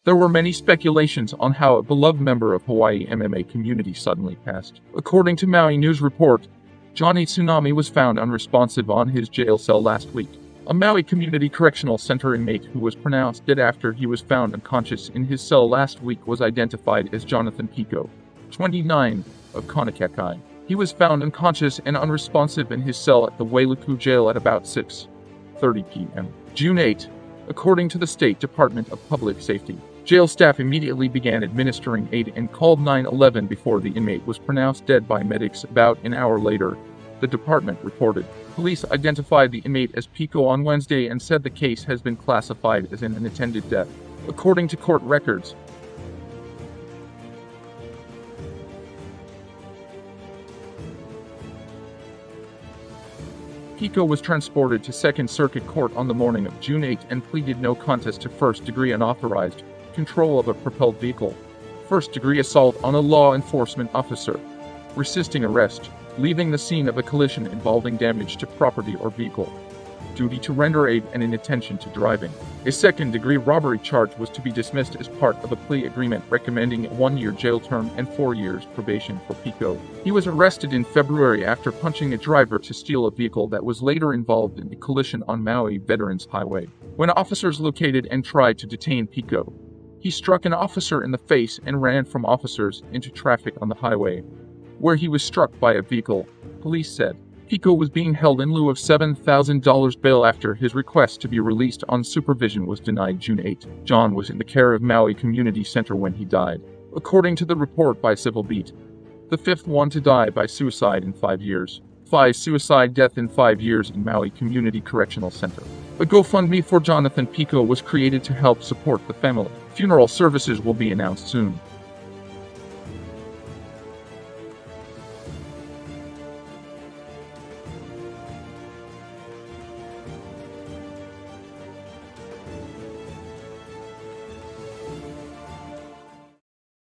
There were many speculations on how a beloved member of Hawaii MMA community suddenly passed. According to Maui News Report, Johnny Tsunami was found unresponsive on his jail cell last week. A Maui Community Correctional Center inmate who was pronounced dead after he was found unconscious in his cell last week was identified as Jonathan Pico, 29, of Kaunakakai. He was found unconscious and unresponsive in his cell at the Wailuku Jail at about 6:30 p.m. June 8, according to the State Department of Public Safety. Jail staff immediately began administering aid and called 911 before the inmate was pronounced dead by medics about an hour later, the department reported. Police identified the inmate as Pico on Wednesday and said the case has been classified as an unattended death. According to court records, Pico was transported to Second Circuit Court on the morning of June 8 and pleaded no contest to first-degree unauthorized control of a propelled vehicle, first-degree assault on a law enforcement officer, resisting arrest, leaving the scene of a collision involving damage to property or vehicle, duty to render aid, and inattention to driving. A second-degree robbery charge was to be dismissed as part of a plea agreement recommending a 1-year jail term and 4 years probation for Pico. He was arrested in February after punching a driver to steal a vehicle that was later involved in a collision on Maui Veterans Highway. When officers located and tried to detain Pico, he struck an officer in the face and ran from officers into traffic on the highway, where he was struck by a vehicle, police said. Pico was being held in lieu of $7,000 bail after his request to be released on supervision was denied June 8. John was in the care of Maui Community Center when he died, according to the report by Civil Beat, the fifth one to die by suicide in 5 years. 5 suicide death in 5 years in Maui Community Correctional Center. A GoFundMe for Jonathan Pico was created to help support the family. Funeral services will be announced soon.